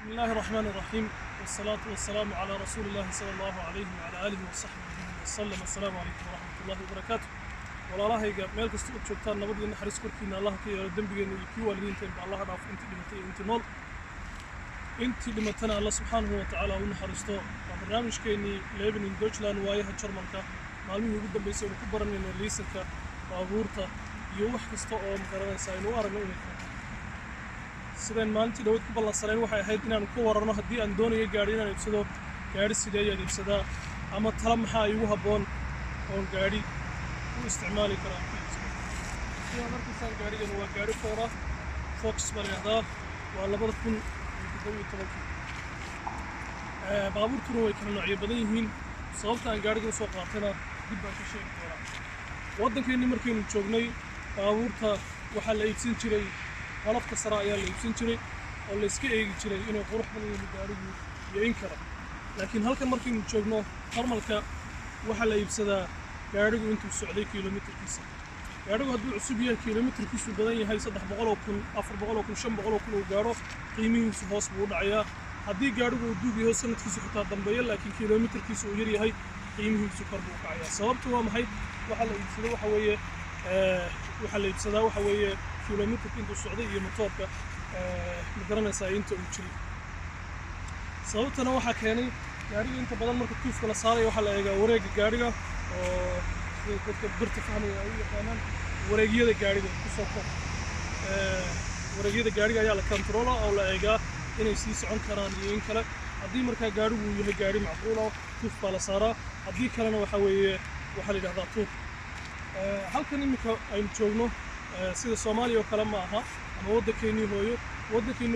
بسم الله الرحمن الرحيم والصلاة والسلام على رسول الله صلى الله عليه وعلى آله وصحبه وسلم. السلام عليكم ورحمة الله وبركاته. walaalahayga meel kasta oo joogtaan nabad iyo naxariis korkiina Allah ka yeelo dambigeena iyo kii waalidiinteen ba Allah dhaaf intii dhimatay intii nool intii dhimatana Allah subhanahu wa ta'ala uu naxariisto. barnaamijkeeni Leven in Deutschland waayaha Jarmalka maalmihii ugu dambeysay oo ku baranayno liisanka baabuurta iyo wax kasta oo magaranaysa inuu aragno inay sideen maalintii dawlad ku ballansaneen waxay ahayd inaan ku wararno haddii aan doonayo gaari inaan iibsado gaari sidee ayaan iibsadaa ama tala maxaa igu habboon oo gaari u isticmaali karaa markaasaan gaarigan waa gaari Ford Fox baa waa 2017 baabuurtuna way kala noocyo badan yihiin sababta aan gaariga soo qaatayna dib baan ka sheegi doonaa. waddankeennii markaynu joognay baabuurta waxaa la iibsan jiray qalabka sare ayaa la iibsan jiray oo la iska eegi jiray inuu qurux badan yahay gaarigu iyo in kale. laakiin halkan markaynu joogno Jarmalka waxaa la iibsadaa gaarigu intuu socday kiiloomitirkiisa. gaarigu hadduu cusub yahay kiiloomitirkiisu badan yahay 300,000 400,000 500,000 uu gaaro qiimihiisu hoos buu u dhacayaa. haddii gaarigu uu duug yahay sanadkiisu xitaa dambeeyo laakiin kiiloomitirkiisu uu yar yahay qiimihiisu kor buu u kacayaa. sababtu waa maxay? waxaa la iibsadaa waxa weeye kiiloomitirka intuu socday iyo motorka magaranaysaa inta uu jiray. sababtana waxaa keenay gaariga inta badan marka tuufka la saarayo waxaa la eegaa wareegga gaariga oo dadka birta fahmaya ay u yaqaanaan wareegyada gaariga kusoo kor wareegyada gaariga ayaa la controla oo la eegaa inay sii socon karaan iyo in kale. haddii markaa gaarigu uu yahay gaari macquul ah tuuf baa la saaraa, haddii kalena waxaa la yidhahdaa tuuf. halkan iminka aynu joogno sida Soomaaliya oo kale ma aha ama waddankeennii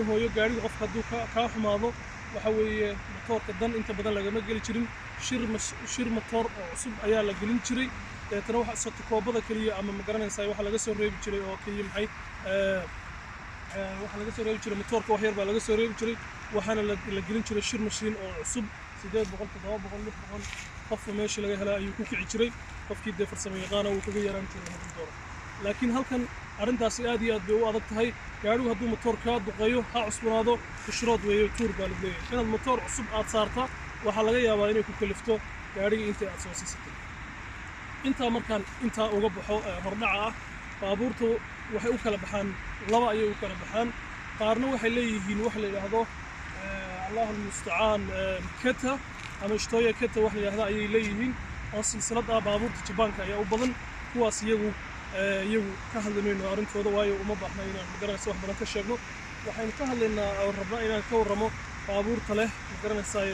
hooyo gaariga qofka hadduu kaa xumaado waxa weeye motorka dan inta badan lagama geli jirin shir motor oo cusub ayaa la gelin jiray. deetana waxa soo koobada kaliya ama magaranaysaa waxa laga soo reebi jiray oo kaliya maxay waxa laga soo reebi jiray motorka wax yar baa laga soo reebi jiray waxaana la gelin jiray shir machine oo cusub 800 700 600 qofka meeshii laga helaa ayuu ku kici jiray qofkii dee farsamo yaqaan uu kaga yaraan jiray haddii dooro. laakiin halkan arrintaasi aad iyo aad bay u adag tahay. gaarigu hadduu motor ka duqeeyo ha cusbanaado kushrood weeyo tuur baa lagu leeyahay. inaad motor cusub aad saarta waxaa laga yaabaa inay ku kalifto gaariga intii aad soo siisatay. intaa uga baxo hordhaca ah baabuurtu waxay u kala baxaan laba ayay u kala baxaan. qaarna waxay leeyihiin wax la yidhaahdo allahu almustacaan keta ama ishtoya keta wax la yidhaahdo ayay leeyihiin oo silsilad ah baabuurta Jabaanka ayaa u badan. kuwaas iyagu ka hadlayno arrintooda waayo uma baahna inaan magaranayso wax badan ka sheegno. waxaynu ka hadlaynaa oo rabnaa inaan ka warramo baabuurta leh magaranaysaa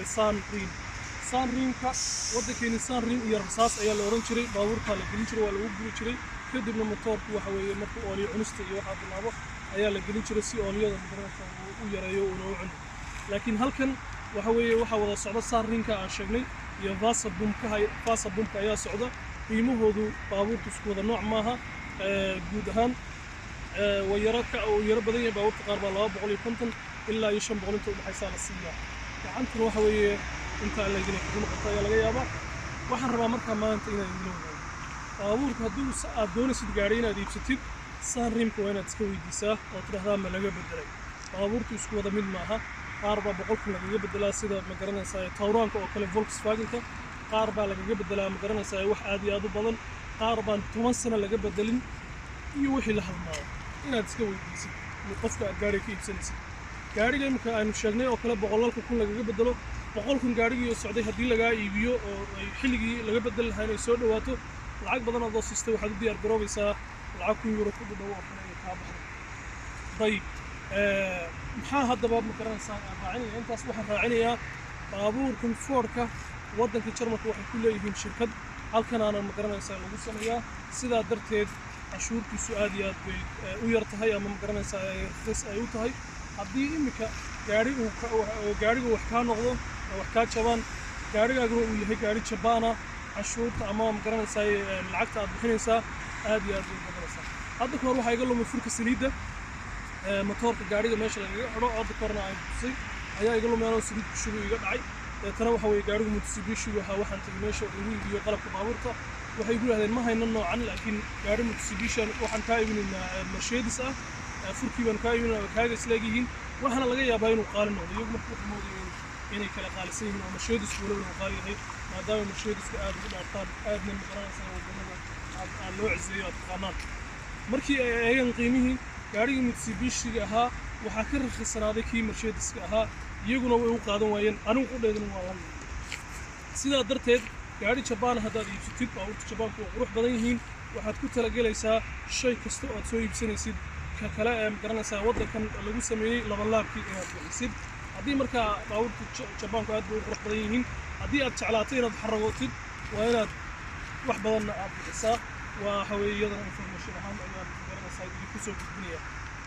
Sanriimka waddankeeni Sanriim iyo rasaas ayaa la oran jiray. baabuurta la gelin jiray waa lagu guri jiray kadibna motorku waxa weeye markuu ooliyo cunista iyo waxa bilaabo ayaa la gelin jiray si ooliyada magaranaysaa uu yareeyo oo loo cuno. laakiin halkan waxa weeye waxa wada socda Sanriimka aan sheegnay iyo Vasabumka ayaa socda. qiimahoodu baabuurtu isku wada nooc maaha guud ahaan way yara badan yahay. baabuurta qaar baa 250 ilaa 500 inta u dhaxaysa la siiyaa. gacantuna waxa weeye inta la yidhi kuma qabta ayaa laga yaabaa. waxaan rabaa markaa maanta inaan idin wadaag baabuurka haddii aad doonaysid gaari inaad iibsatid Sanriimka waa inaad iska weydiisaa oo tidhaahdaa ma laga bedelay. baabuurtu isku wada mid maaha. qaar baa 100 lagaga bedelaa sida magaranaysaa Tawraanka oo kale Volkswagenka. qaar baa lagaga bedelaa magaranaysaa wax aad iyo aad u badan. qaar baan 10 sano laga bedelin iyo wixii la halmaado inaad iska weydiisid qofka aad gaariga ka iibsanaysid. gaariga imika aynu sheegnay oo kale 100,000 lagaga bedelo 100,000 gaarigii oo socday haddii lagaa iibiyo oo ay xilligii laga bedel lahaa inay soo dhawaato lacag badan aad oo siistay waxaad u diyaar garoobaysaa lacag kun euro ku dhow oo kale ay kaa baxdo. طيب maxaa haddaba magaranaysaa aan raacinaya intaas waxaan raacinayaa baabuurkan Fordka waddanka Jarmalka waxay ku leeyihiin shirkad halkan aan magaranaysaa lagu sameeyaa. sidaa darteed cashuurtiisu aad iyo aad bay u yar tahay ama magaranaysaa raqiis ay u tahay. haddii imika gaarigu wax kaa noqdo wax kaa jabaan gaarigaaguna uu yahay gaari Jabaana cashuurta ama magaranaysaa lacagta aad bixinaysaa aad iyo aad bay badanaysaa. hadda kahor waxaa iga lumay furka saliidda motorka gaariga meesha lagaga xidho hadda kahorna aan tusay ayaa iga lumay anoo saliid ku shubo iga dhacay. deetana waxa weeye gaarigu Mitsubishi waxaan tagay meesha lagu iibiyo qalabka baabuurta waxay ku yiraahdeen ma hayno noocan laakiin gaari Mitsubishi waxaan ka iibinaynaa Mercedes ah furkii baan ka iibinaynaa kaaga isleeyihiin waxaana laga yaabaa inuu qaali noqdo iyagu marka waxay moodayeen inay kala qaalisan yihiin oo Mercedes walow uu qaali yahay maadaama Mercedeska aad ugu dhaartaan aadna maqaranaysaa wadamada aad loo ciseeyo aad taqaanaan markii ay eegeen qiimihii gaarigii Mitsubishi ahaa waxaa ka rakhisanaaday kii Mercedeska ahaa iyaguna way u qaadan waayeen anigu qudheedana waa la sidaa darteed gaari Japan haddaad iibsatid baabuurta Japanku waa qurux badan yihiin waxaad ku talagelaysaa shay kasta oo aad soo iibsanaysid ka kale ee garanaysaa waddankan lagu sameeyey laba laabkii inaad bixisid haddii markaa baabuurta Japanku aad bay u qurux badan yihiin haddii aad jeclaato inaad xaragootid waa inaad wax badanna aad bixisaa waxa weeye iyadana information ahaan ayaan garanaysaa idinku soo gudbinaya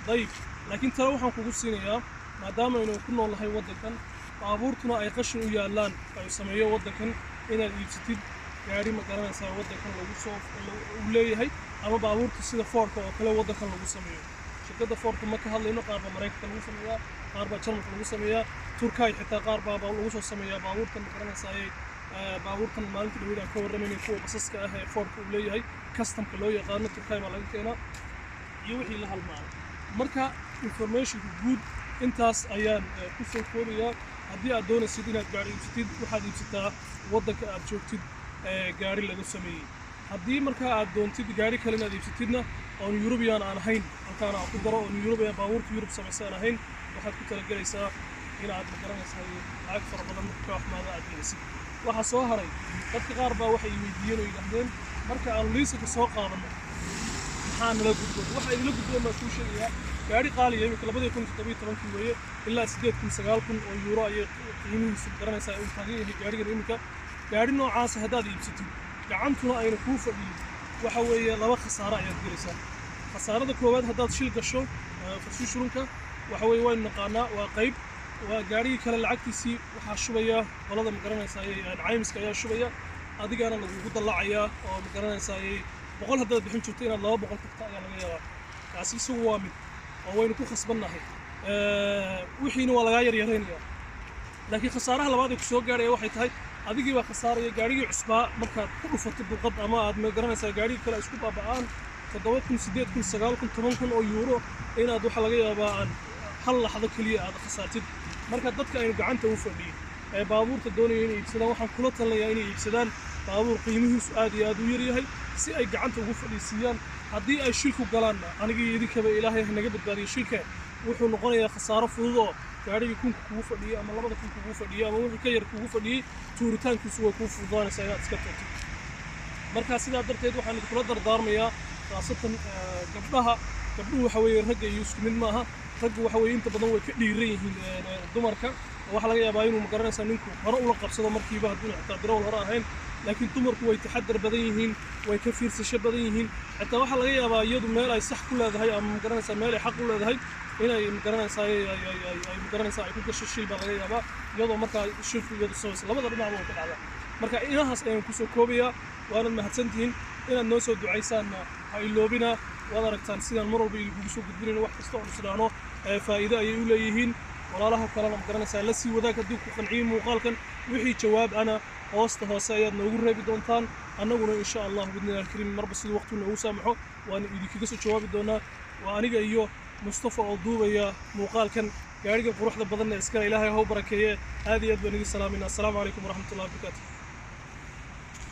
dayib laakiin tale waxaan kugu siinayaa maadaama aynu ku noolnahay waddankan baabuurtuna ay qashin u yaallaan ay sameeyo waddankan inaad iibsatid gaari ma garanaysaa waddankan lagu soo uu leeyahay ama baabuurta sida Fordka oo kale waddankan lagu sameeyo shirkadda Fordka ma ka hadlayno qaar baa Mareykanka lagu sameeyaa qaar baa Jarmalka lagu sameeyaa Turkay xitaa qaar baa lagu soo sameeyaa baabuurtan ma garanaysaa baabuurtan maalinta dhawada ka warramayna kuwa basaska ah ee Fordka uu leeyahay customka loo yaqaano Turkay baa laga keenaa iyo wixii la halmaanay marka information guud intaas ayaan ku soo koobayaa haddii aad doonaysid inaad gaari iibsatid waxaad iibsataa waddanka aad joogtid gaari lagu sameeyey haddii markaa aad doontid gaari kale inaad iibsatidna oon European aan ahayn halkaan aan ku daro oon European baabuurta Europe samaysan ahayn waxaad ku talagelaysaa inaad ma garanaysaa lacag fara badan ka waxmaada aad gelisid waxaa soo haray dadka qaar baa waxay weydiiyeen oo yidhaahdeen marka aan liisanka soo qaadano maxaa nala gudboon waxa idinla gudboon baan kuu sheegayaa gaari qaali ah imika 2017 weeye ilaa 8,000 oo euro ayay qiimihiisu garanaysaa uu taagan yahay gaarigan imika gaari noocaas haddaad iibsatid gacantuna ayna kuu fadhiyin waxa weeye laba khasaaro ayaad gelaysaa khasaarada koowaad haddaad shil gasho farshishurunka waxa weeye waynu naqaanaa waa qayb waa gaarigii kale lacagtiisii waxaa shubaya qolada ma garanaysaa caymiska ayaa shubaya adigana lagugu dallacayaa oo ma garanaysaa boqol haddaad bixin jirto inaad 200 tagta ayaa laga yaabaa kaasi isagu waa mid oo waynu ku khasbannahay wixiina waa lagaa yaryaraynayaa laakiin khasaaraha labaad ee ku soo gaaraya waxay tahay adigii baa khasaaraya gaarigii cusbaa markaad ku dhufato duqad ama aad ma garanaysaa gaarigii kale isku baaba'aan 7,000 8,000 9,000 10,000 oo euro inaad waxa laga yaabaa aan hal laxdo kaliya aad khasaartid marka dadka aynu gacanta u fadhiyin ee baabuurta doonaya inay iibsadaan waxaan kula talinayaa inay iibsadaan baabuur qiimihiisu aad iyo aad u yar yahay si ay gacanta ugu fadhiisiyaan haddii ay shilku galaan anigii idinkaba ilaahay naga badbaadiyo shilka wuxuu noqonayaa khasaaro fudud oo gaarigii kunka kugu fadhiyay ama 2 kun kugu fadhiyay ama wixii ka yar kugu fadhiyay tuuritaankiisu way kuu fududaanaysaa inaad iska tagtid marka sidaa darteed waxaan kula dardaarmayaa khaasatan gabdhuhu waxa weeye ragga iyo isku mid maaha raggu waxa weeye inta badan way ka dhiiran yihiin dumarka waxa laga yaabaa inuu ma garanaysaa ninku hore ula qabsado markiiba hadduu xitaa darawal hore ahayn laakiin dumarku way taxadar badan yihiin way ka fiirsasho badan yihiin xitaa waxa laga yaabaa iyadu meel ay sax ku leedahay ama ma garanaysaa meel ay xaq u leedahay inay ma garanaysaa ay ma garanaysaa ay ku gasho shil baa laga yaabaa iyadoo markaa shilku iyadu soo labada dhinacba way ka dhacdaa marka inahaas ayaan ku soo koobayaa waanad mahadsantihiin inaad noo soo ducaysaan ha iloobina waad aragtaan sidaan mar walba idinkugu soo gudbinayno wax kasta oo isdhaano faa'iido ayay u leeyihiin walaalaha kalena ma garanaysaa la sii wadaag haddii ku qanciyey muuqaalkan wixii jawaab ana hoosta hoose ayaad noogu reebi doontaan annaguna insha allah bidnillaahi alkariim marba siduu waqtigu noogu saamaxo waana idinkaga soo jawaabi doonaa waa aniga iyo mustafa oo duubaya muuqaalkan gaariga quruxda badanna iskale ilaahay ha u barakeeye aad iyo aad baan idin salaaminaa assalaamu calaykum waraxmatullahi wabarakaatu